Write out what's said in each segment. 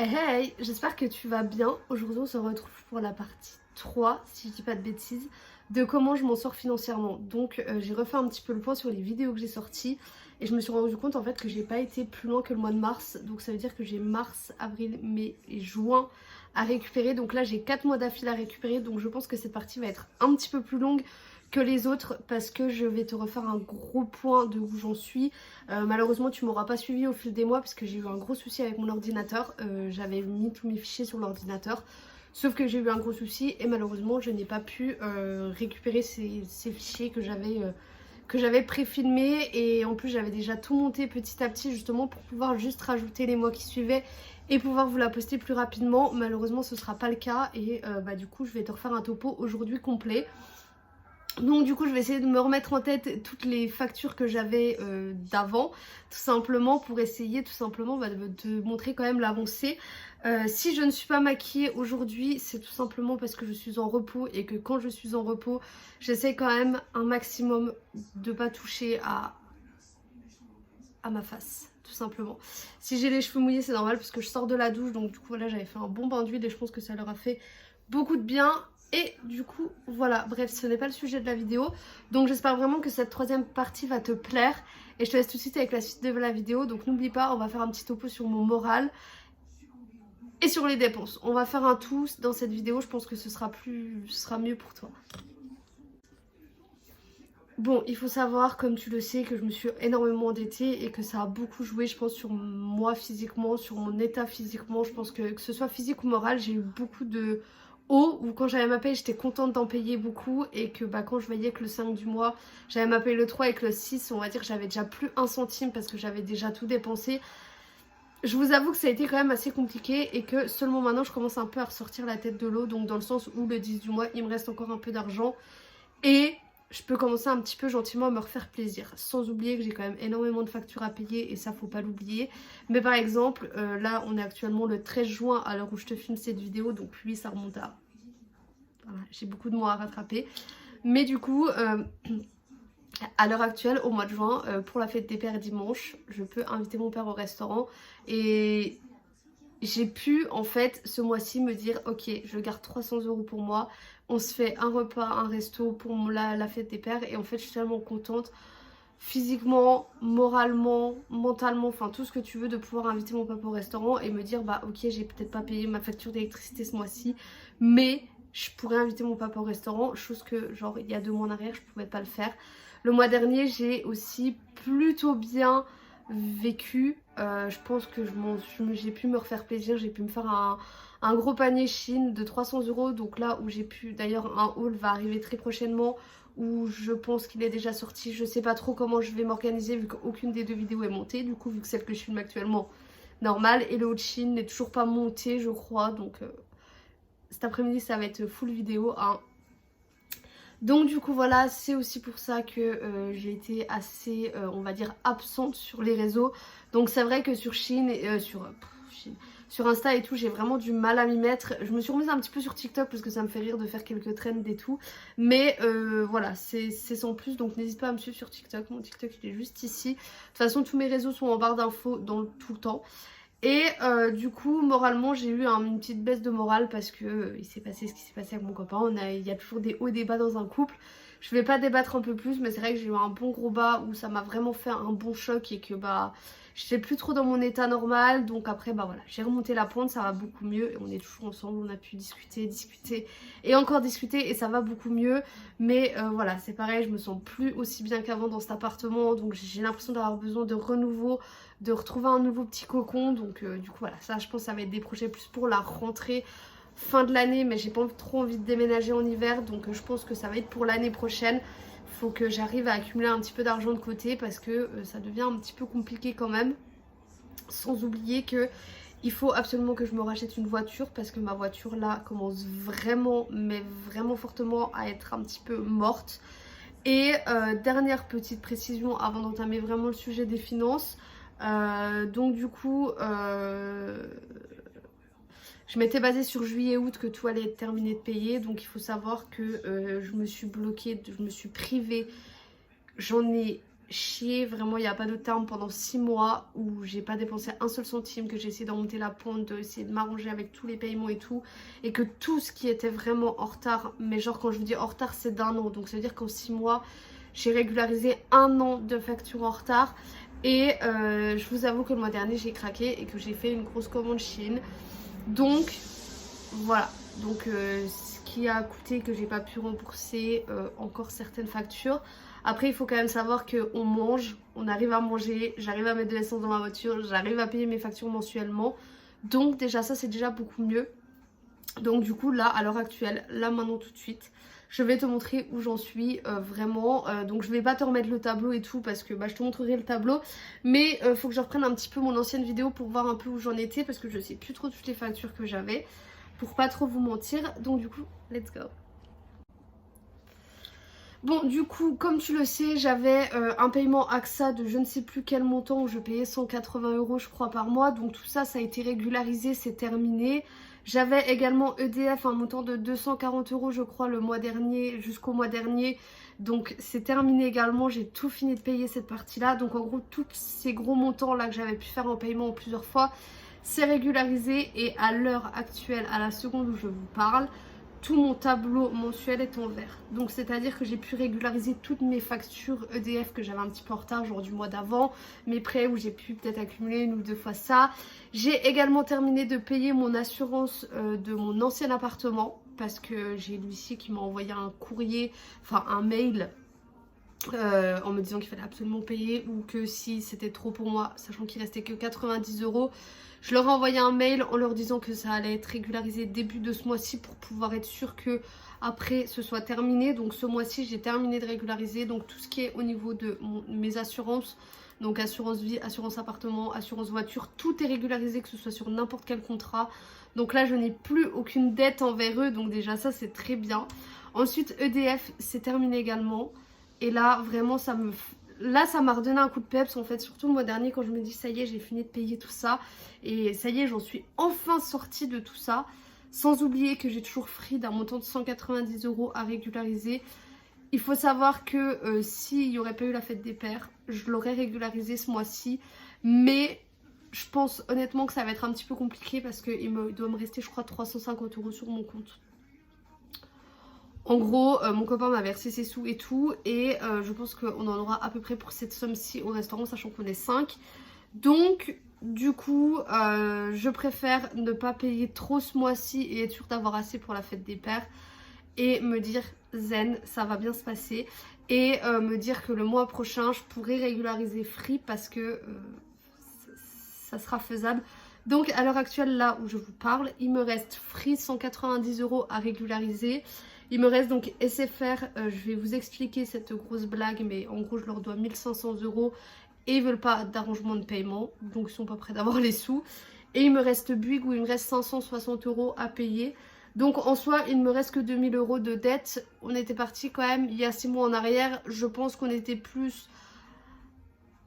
Hey, hey, j'espère que tu vas bien. Aujourd'hui on se retrouve pour la partie 3, si je dis pas de bêtises, de comment je m'en sors financièrement. Donc j'ai refait un petit peu le point sur les vidéos que j'ai sorties et je me suis rendu compte en fait que j'ai pas été plus loin que le mois de mars. Donc ça veut dire que j'ai mars, avril, mai et juin à récupérer. Donc là j'ai 4 mois d'affilée à récupérer. Donc je pense que cette partie va être un petit peu plus longue que les autres parce que je vais te refaire un gros point de où j'en suis. Malheureusement tu m'auras pas suivi au fil des mois parce que j'ai eu un gros souci avec mon ordinateur. J'avais mis tous mes fichiers sur l'ordinateur, sauf que j'ai eu un gros souci et malheureusement je n'ai pas pu récupérer ces fichiers que j'avais pré-filmés, et en plus j'avais déjà tout monté petit à petit justement pour pouvoir juste rajouter les mois qui suivaient et pouvoir vous la poster plus rapidement. Malheureusement ce sera pas le cas et du coup je vais te refaire un topo aujourd'hui complet. Donc du coup je vais essayer de me remettre en tête toutes les factures que j'avais d'avant, tout simplement pour essayer tout simplement de te montrer quand même l'avancée. Si je ne suis pas maquillée aujourd'hui, c'est tout simplement parce que je suis en repos et que quand je suis en repos, j'essaie quand même un maximum de pas toucher à ma face. Tout simplement. Si j'ai les cheveux mouillés c'est normal parce que je sors de la douche, donc du coup voilà, j'avais fait un bon bain d'huile et je pense que ça leur a fait beaucoup de bien. Et du coup voilà, bref, ce n'est pas le sujet de la vidéo, donc j'espère vraiment que cette troisième partie va te plaire et je te laisse tout de suite avec la suite de la vidéo. Donc n'oublie pas, on va faire un petit topo sur mon moral et sur les dépenses. On va faire un tout dans cette vidéo, je pense que ce sera mieux pour toi. Bon, il faut savoir, comme tu le sais, que je me suis énormément endettée et que ça a beaucoup joué, je pense, sur moi physiquement, sur mon état physiquement. Je pense que ce soit physique ou moral, j'ai eu beaucoup de hauts où quand j'avais ma paye, j'étais contente d'en payer beaucoup et que quand je voyais que le 5 du mois, j'avais ma paye le 3 et que le 6, on va dire, j'avais déjà plus un centime parce que j'avais déjà tout dépensé. Je vous avoue que ça a été quand même assez compliqué et que seulement maintenant, je commence un peu à ressortir la tête de l'eau. Donc dans le sens où le 10 du mois, il me reste encore un peu d'argent et je peux commencer un petit peu gentiment à me refaire plaisir. Sans oublier que j'ai quand même énormément de factures à payer et ça faut pas l'oublier. Mais par exemple, là on est actuellement le 13 juin à l'heure où je te filme cette vidéo. Donc lui ça remonte à... Voilà, j'ai beaucoup de mois à rattraper. Mais du coup, à l'heure actuelle, au mois de juin, pour la fête des pères dimanche, je peux inviter mon père au restaurant. Et j'ai pu en fait ce mois-ci me dire ok, je garde 300 € pour moi, on se fait un repas, un resto pour la fête des pères et en fait je suis tellement contente physiquement, moralement, mentalement, enfin tout ce que tu veux, de pouvoir inviter mon papa au restaurant et me dire ok, j'ai peut-être pas payé ma facture d'électricité ce mois-ci mais je pourrais inviter mon papa au restaurant, chose que genre il y a 2 mois en arrière je pouvais pas le faire. Le mois dernier j'ai aussi plutôt bien vécu. Je pense que j'ai pu me refaire plaisir, j'ai pu me faire un gros panier Chine de 300 €. Donc là où j'ai pu, d'ailleurs un haul va arriver très prochainement où je pense qu'il est déjà sorti. Je sais pas trop comment je vais m'organiser vu qu'aucune des deux vidéos est montée. Du coup vu que celle que je filme actuellement normal et le haul Chine n'est toujours pas monté je crois. Donc cet après-midi ça va être full vidéo hein. Donc du coup voilà, c'est aussi pour ça que j'ai été assez, on va dire, absente sur les réseaux. Donc c'est vrai que sur Shein et sur Insta et tout, j'ai vraiment du mal à m'y mettre. Je me suis remise un petit peu sur TikTok parce que ça me fait rire de faire quelques trends et tout. Mais voilà, c'est sans plus, donc n'hésite pas à me suivre sur TikTok. Mon TikTok il est juste ici. De toute façon, tous mes réseaux sont en barre d'infos tout le temps. Et du coup moralement j'ai eu une petite baisse de morale parce que il s'est passé ce qui s'est passé avec mon copain. Il y a toujours des hauts et des bas dans un couple. Je vais pas débattre un peu plus mais c'est vrai que j'ai eu un bon gros bas où ça m'a vraiment fait un bon choc et que j'étais plus trop dans mon état normal. Donc après voilà, j'ai remonté la pente, ça va beaucoup mieux et on est toujours ensemble, on a pu discuter et encore discuter et ça va beaucoup mieux. Mais voilà, c'est pareil, je me sens plus aussi bien qu'avant dans cet appartement, donc j'ai l'impression d'avoir besoin de renouveau, de retrouver un nouveau petit cocon. Donc du coup voilà, ça je pense que ça va être des projets plus pour la rentrée fin de l'année, mais j'ai pas trop envie de déménager en hiver, donc je pense que ça va être pour l'année prochaine. Faut que j'arrive à accumuler un petit peu d'argent de côté parce que ça devient un petit peu compliqué quand même. Sans oublier que il faut absolument que je me rachète une voiture parce que ma voiture là commence vraiment, mais vraiment fortement à être un petit peu morte. Et dernière petite précision avant d'entamer vraiment le sujet des finances. Donc du coup je m'étais basée sur juillet-août que tout allait être terminé de payer. Donc il faut savoir que je me suis bloquée, je me suis privée. J'en ai chier, vraiment il n'y a pas de terme, pendant 6 mois où j'ai pas dépensé un seul centime, que j'ai essayé d'en monter la pente, d'essayer de m'arranger avec tous les paiements et tout, et que tout ce qui était vraiment en retard, mais genre quand je vous dis en retard c'est d'1 an, donc ça veut dire qu'en 6 mois j'ai régularisé 1 an de factures en retard. Et je vous avoue que le mois dernier j'ai craqué et que j'ai fait une grosse commande Chine. Donc voilà, donc ce qui a coûté que j'ai pas pu rembourser encore certaines factures. Après il faut quand même savoir qu'on mange, on arrive à manger, j'arrive à mettre de l'essence dans ma voiture, j'arrive à payer mes factures mensuellement. Donc déjà ça c'est déjà beaucoup mieux. Donc du coup là à l'heure actuelle, là maintenant tout de suite, je vais te montrer où j'en suis vraiment. Donc je vais pas te remettre le tableau et tout parce que je te montrerai le tableau. Mais faut que je reprenne un petit peu mon ancienne vidéo pour voir un peu où j'en étais, parce que je sais plus trop toutes les factures que j'avais, pour pas trop vous mentir. Donc du coup, let's go. Bon du coup, comme tu le sais, j'avais un paiement AXA de je ne sais plus quel montant où je payais 180 € je crois par mois. Donc tout ça, ça a été régularisé, c'est terminé. J'avais également EDF, un montant de 240 € je crois le mois dernier, jusqu'au mois dernier. Donc c'est terminé également, j'ai tout fini de payer cette partie-là. Donc en gros, tous ces gros montants là que j'avais pu faire en paiement en plusieurs fois, c'est régularisé. Et à l'heure actuelle, à la seconde où je vous parle, tout mon tableau mensuel est en vert. Donc c'est à dire que j'ai pu régulariser toutes mes factures EDF que j'avais un petit peu en retard, genre du mois d'avant, mes prêts où j'ai pu peut-être accumuler 1 ou 2 fois ça. J'ai également terminé de payer mon assurance de mon ancien appartement, parce que j'ai l'huissier qui m'a envoyé un courrier, enfin un mail en me disant qu'il fallait absolument payer, ou que si c'était trop pour moi, sachant qu'il restait que 90 €, je leur ai envoyé un mail en leur disant que ça allait être régularisé début de ce mois-ci pour pouvoir être sûr que après ce soit terminé. Donc ce mois-ci j'ai terminé de régulariser, donc tout ce qui est au niveau de mes assurances, donc assurance vie, assurance appartement, assurance voiture, tout est régularisé, que ce soit sur n'importe quel contrat. Donc là je n'ai plus aucune dette envers eux, donc déjà ça c'est très bien. Ensuite EDF c'est terminé également. Et là vraiment ça m'a redonné un coup de peps en fait, surtout le mois dernier quand je me dis ça y est j'ai fini de payer tout ça. Et ça y est j'en suis enfin sortie de tout ça. Sans oublier que j'ai toujours Free d'un montant de 190 € à régulariser. Il faut savoir que s'il n'y aurait pas eu la fête des pères, je l'aurais régularisé ce mois-ci. Mais je pense honnêtement que ça va être un petit peu compliqué parce qu'il doit me rester je crois 350 € sur mon compte. En gros, mon copain m'a versé ses sous et tout, et je pense qu'on en aura à peu près pour cette somme-ci au restaurant, sachant qu'on est 5. Donc, du coup, je préfère ne pas payer trop ce mois-ci et être sûre d'avoir assez pour la fête des pères. Et me dire, zen, ça va bien se passer. Et me dire que le mois prochain, je pourrai régulariser Free parce que ça sera faisable. Donc, à l'heure actuelle, là où je vous parle, il me reste Free 190 € à régulariser. Il me reste donc SFR, je vais vous expliquer cette grosse blague, mais en gros je leur dois 1500 € et ils veulent pas d'arrangement de paiement, donc ils sont pas prêts d'avoir les sous. Et il me reste Bouygues où il me reste 560 € à payer. Donc en soi il ne me reste que 2000 € de dette. On était parti quand même il y a 6 mois en arrière, je pense qu'on était plus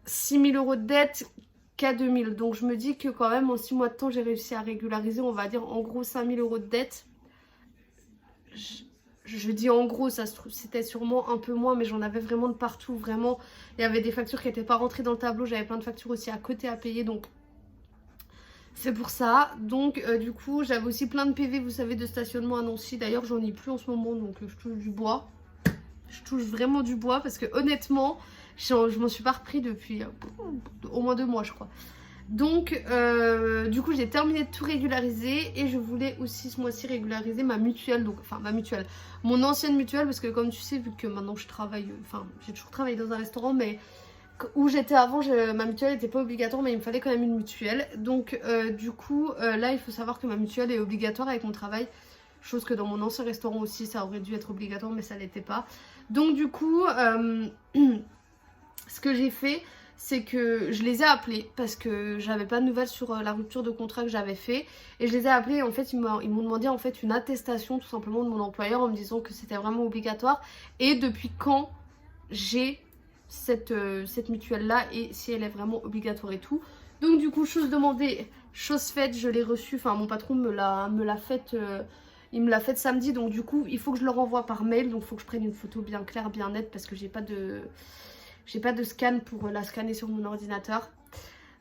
6000 € de dette qu'à 2000. Donc je me dis que quand même en 6 mois de temps j'ai réussi à régulariser, on va dire en gros 5000 € de dette. Je dis en gros, ça se trouve c'était sûrement un peu moins, mais j'en avais vraiment de partout. Vraiment, il y avait des factures qui n'étaient pas rentrées dans le tableau. J'avais plein de factures aussi à côté à payer, donc c'est pour ça. Donc du coup, j'avais aussi plein de PV, vous savez, de stationnement à Nancy. D'ailleurs, j'en ai plus en ce moment, donc je touche du bois. Je touche vraiment du bois parce que honnêtement, je m'en suis pas repris depuis au moins 2 mois, je crois. Donc du coup j'ai terminé de tout régulariser et je voulais aussi ce mois-ci régulariser ma mutuelle, donc enfin ma mutuelle, mon ancienne mutuelle, parce que comme tu sais, vu que maintenant je travaille, enfin j'ai toujours travaillé dans un restaurant, mais où j'étais avant, ma mutuelle n'était pas obligatoire, mais il me fallait quand même une mutuelle. Donc du coup là il faut savoir que ma mutuelle est obligatoire avec mon travail, chose que dans mon ancien restaurant aussi ça aurait dû être obligatoire mais ça l'était pas. Donc du coup ce que j'ai fait, c'est que je les ai appelés parce que j'avais pas de nouvelles sur la rupture de contrat que j'avais fait, et je les ai appelés et en fait ils m'ont demandé en fait une attestation tout simplement de mon employeur en me disant que c'était vraiment obligatoire et depuis quand j'ai cette mutuelle là et si elle est vraiment obligatoire et tout. Donc du coup chose demandée, chose faite, je l'ai reçue, enfin mon patron me l'a faite, il me l'a faite samedi, donc du coup il faut que je le renvoie par mail, donc il faut que je prenne une photo bien claire, bien nette parce que j'ai pas de j'ai pas de scan pour la scanner sur mon ordinateur.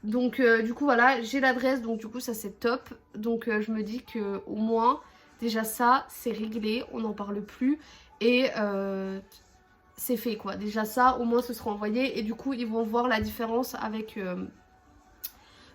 Donc du coup voilà, j'ai l'adresse, donc du coup ça c'est top. Donc je me dis que au moins déjà ça c'est réglé, on n'en parle plus et c'est fait quoi. Déjà ça au moins ce sera envoyé et du coup ils vont voir la différence avec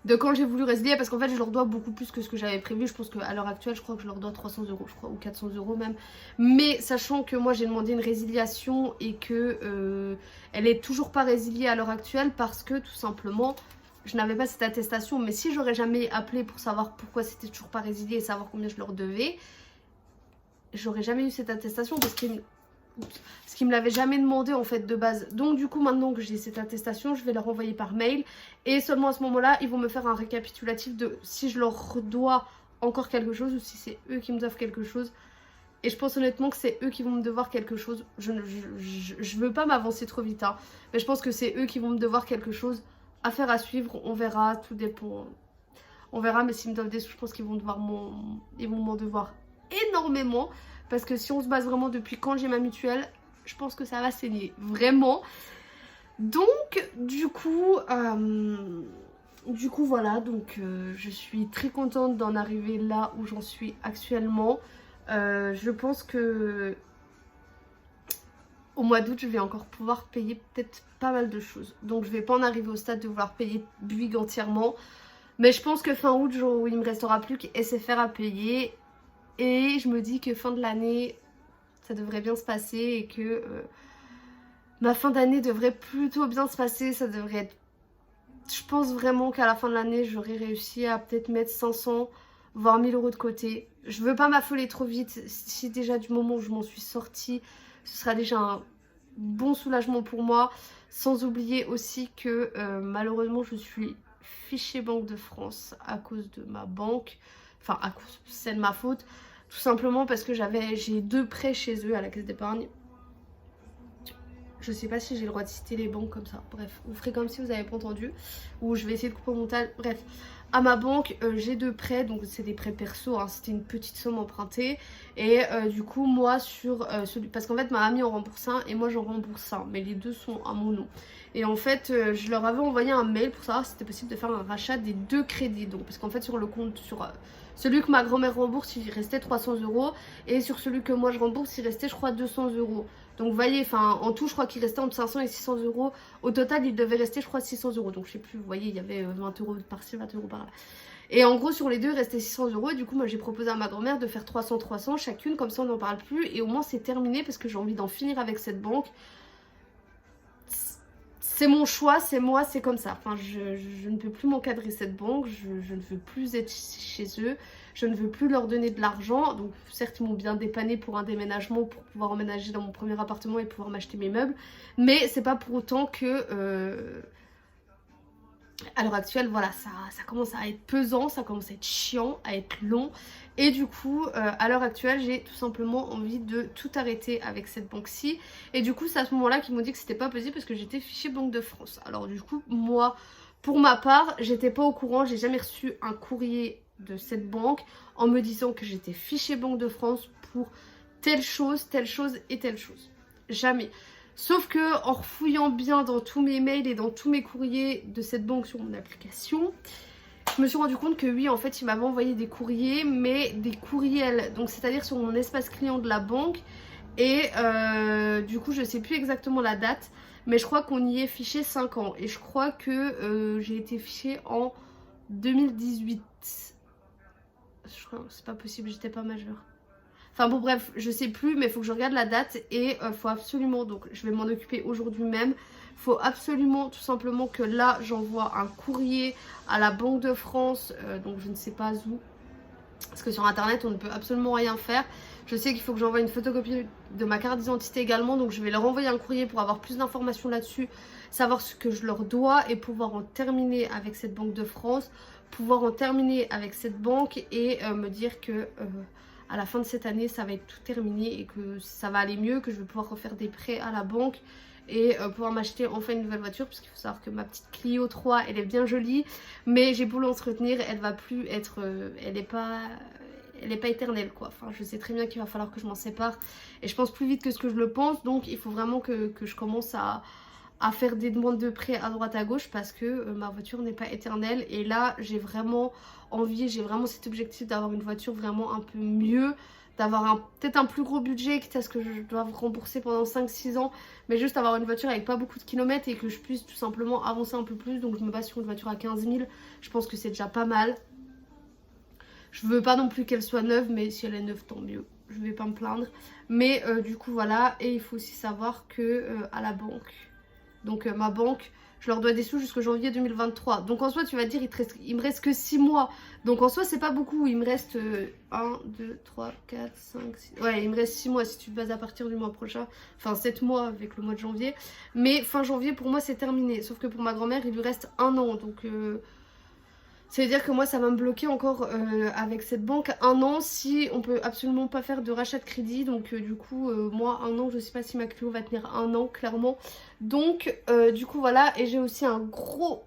de quand j'ai voulu résilier, parce qu'en fait je leur dois beaucoup plus que ce que j'avais prévu. Je pense qu'à l'heure actuelle je crois que je leur dois 300 euros, je crois, ou 400 euros même. Mais sachant que moi j'ai demandé une résiliation et que elle est toujours pas résiliée à l'heure actuelle parce que tout simplement je n'avais pas cette attestation. Mais si j'aurais jamais appelé pour savoir pourquoi c'était toujours pas résilié et savoir combien je leur devais, j'aurais jamais eu cette attestation parce qu'ils me l'avaient jamais demandé en fait de base. Donc du coup maintenant que j'ai cette attestation, je vais leur envoyer par mail et seulement à ce moment là ils vont me faire un récapitulatif de si je leur dois encore quelque chose ou si c'est eux qui me doivent quelque chose. Et je pense honnêtement que c'est eux qui vont me devoir quelque chose. Je veux pas m'avancer trop vite hein, mais je pense que c'est eux qui vont me devoir quelque chose. Affaire à suivre, on verra, tout dépend. On verra, mais s'ils me doivent des sous, je pense qu'ils vont m'en devoir énormément. Parce que si on se base vraiment depuis quand j'ai ma mutuelle, je pense que ça va saigner, vraiment. Donc du coup voilà, donc je suis très contente d'en arriver là où j'en suis actuellement. Je pense que au mois d'août je vais encore pouvoir payer peut-être pas mal de choses. Donc je vais pas en arriver au stade de vouloir payer Bouygues entièrement. Mais je pense que fin août, jour où il me restera plus que SFR à payer. Et je me dis que fin de l'année, ça devrait bien se passer et que ma fin d'année devrait plutôt bien se passer. Ça devrait être... Je pense vraiment qu'à la fin de l'année, j'aurai réussi à peut-être mettre 500, voire 1000 euros de côté. Je veux pas m'affoler trop vite. Si déjà du moment où je m'en suis sortie, ce sera déjà un bon soulagement pour moi. Sans oublier aussi que malheureusement, je suis fichée Banque de France à cause de ma banque. Enfin, à cause, c'est de ma faute. Tout simplement parce que j'ai 2 prêts chez eux à la caisse d'épargne. Je sais pas si j'ai le droit de citer les banques comme ça. Bref, vous ferez comme si vous n'avez pas entendu. Ou je vais essayer de couper au montage. Bref, à ma banque, j'ai 2 prêts. Donc c'est des prêts perso. Hein, c'était une petite somme empruntée. Et du coup, moi sur celui... Parce qu'en fait, ma mamie en rembourse un et moi j'en rembourse un. Mais les deux sont à mon nom. Et en fait, je leur avais envoyé un mail pour savoir si c'était possible de faire un rachat des 2 crédits. Donc, parce qu'en fait, sur le compte, sur celui que ma grand-mère rembourse, il restait 300 euros. Et sur celui que moi je rembourse, il restait, je crois, 200 euros. Donc, vous voyez, enfin, en tout, je crois qu'il restait entre 500 et 600 euros. Au total, il devait rester, je crois, 600 euros. Donc, je sais plus, vous voyez, il y avait 20 euros par-ci, 20 euros par-là. Et en gros, sur les deux, il restait 600 euros. Et du coup, moi, j'ai proposé à ma grand-mère de faire 300 chacune. Comme ça, on n'en parle plus. Et au moins, c'est terminé parce que j'ai envie d'en finir avec cette banque. C'est mon choix, c'est moi, c'est comme ça. Enfin, je ne peux plus m'encadrer cette banque, je ne veux plus être chez eux, je ne veux plus leur donner de l'argent. Donc certes, ils m'ont bien dépanné pour un déménagement, pour pouvoir emménager dans mon premier appartement et pouvoir m'acheter mes meubles. Mais c'est pas pour autant que... à l'heure actuelle, voilà, ça commence à être pesant, ça commence à être chiant, à être long. Et du coup, à l'heure actuelle, j'ai tout simplement envie de tout arrêter avec cette banque-ci. Et du coup, c'est à ce moment-là qu'ils m'ont dit que c'était pas possible parce que j'étais fichée Banque de France. Alors du coup, moi, pour ma part, j'étais pas au courant, j'ai jamais reçu un courrier de cette banque en me disant que j'étais fichée Banque de France pour telle chose et telle chose. Jamais. Sauf que en refouillant bien dans tous mes mails et dans tous mes courriers de cette banque sur mon application, je me suis rendu compte que oui, en fait, ils m'avaient envoyé des courriers, mais des courriels, donc c'est-à-dire sur mon espace client de la banque. Et du coup, je sais plus exactement la date, mais je crois qu'on y est fiché 5 ans. Et je crois que j'ai été fichée en 2018. Je crois, c'est pas possible, j'étais pas majeure. Enfin bon bref, je sais plus, mais il faut que je regarde la date et faut absolument, donc je vais m'en occuper aujourd'hui même. Faut absolument tout simplement que là j'envoie un courrier à la Banque de France, donc je ne sais pas où. Parce que sur internet on ne peut absolument rien faire. Je sais qu'il faut que j'envoie une photocopie de ma carte d'identité également, donc je vais leur envoyer un courrier pour avoir plus d'informations là-dessus, savoir ce que je leur dois et pouvoir en terminer avec cette Banque de France, pouvoir en terminer avec cette banque et me dire que à la fin de cette année ça va être tout terminé et que ça va aller mieux, que je vais pouvoir refaire des prêts à la banque et pouvoir m'acheter enfin une nouvelle voiture, parce qu'il faut savoir que ma petite Clio 3 elle est bien jolie, mais j'ai beau l'entretenir, elle va plus être, elle est pas éternelle quoi. Enfin je sais très bien qu'il va falloir que je m'en sépare et je pense plus vite que ce que je le pense, donc il faut vraiment que je commence à à faire des demandes de prêt à droite à gauche parce que ma voiture n'est pas éternelle. Et là j'ai vraiment envie, j'ai vraiment cet objectif d'avoir une voiture vraiment un peu mieux, d'avoir peut-être un plus gros budget, quitte à ce que je dois rembourser pendant 5-6 ans, mais juste avoir une voiture avec pas beaucoup de kilomètres et que je puisse tout simplement avancer un peu plus. Donc je me base sur une voiture à 15 000, je pense que c'est déjà pas mal. Je veux pas non plus qu'elle soit neuve, mais si elle est neuve tant mieux, je vais pas me plaindre. Mais du coup voilà, et il faut aussi savoir que à la banque, donc ma banque, je leur dois des sous jusqu'au janvier 2023. Donc en soi tu vas dire il me reste que 6 mois. Donc en soi c'est pas beaucoup, il me reste 1, 2, 3, 4, 5, 6... Ouais, il me reste 6 mois si tu te bases à partir du mois prochain. Enfin 7 mois avec le mois de janvier. Mais fin janvier pour moi c'est terminé. Sauf que pour ma grand-mère il lui reste 1 an. Donc ça veut dire que moi ça va me bloquer encore avec cette banque 1 an si on peut absolument pas faire de rachat de crédit. Donc du coup moi 1 an, je sais pas si ma Clio va tenir 1 an clairement. Donc du coup voilà, et j'ai aussi un gros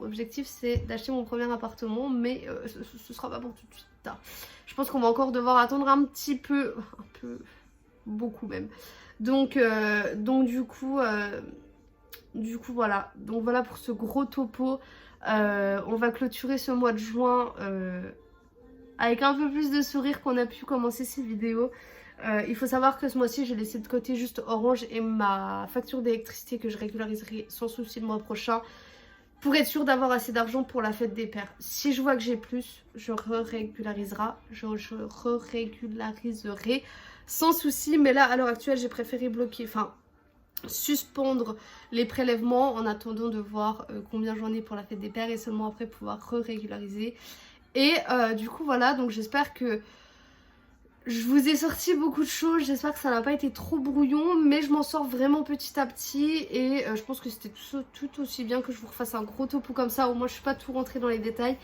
objectif, c'est d'acheter mon premier appartement. Mais ce sera pas pour tout de suite. Hein. Je pense qu'on va encore devoir attendre un petit peu, beaucoup même. Donc du coup voilà, donc voilà pour ce gros topo. On va clôturer ce mois de juin avec un peu plus de sourire qu'on a pu commencer ces vidéos. Il faut savoir que ce mois-ci j'ai laissé de côté juste Orange et ma facture d'électricité que je régulariserai sans souci le mois prochain pour être sûre d'avoir assez d'argent pour la fête des pères. Si je vois que j'ai plus, je régulariserai sans souci. Mais là à l'heure actuelle j'ai préféré bloquer, suspendre les prélèvements en attendant de voir combien j'en ai pour la fête des pères et seulement après pouvoir régulariser. Et du coup voilà, donc j'espère que je vous ai sorti beaucoup de choses, j'espère que ça n'a pas été trop brouillon, mais je m'en sors vraiment petit à petit et je pense que c'était tout aussi bien que je vous refasse un gros topo comme ça. Au moins je suis pas tout rentrée dans les détails,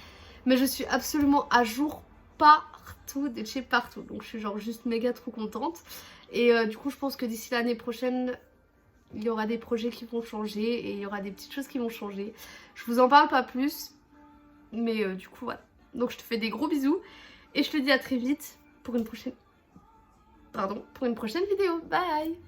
mais je suis absolument à jour partout, de chez partout, donc je suis genre juste méga trop contente. Et du coup je pense que d'ici l'année prochaine il y aura des projets qui vont changer et il y aura des petites choses qui vont changer. Je vous en parle pas plus, mais du coup voilà. Donc je te fais des gros bisous et je te dis à très vite pour une prochaine vidéo. Bye!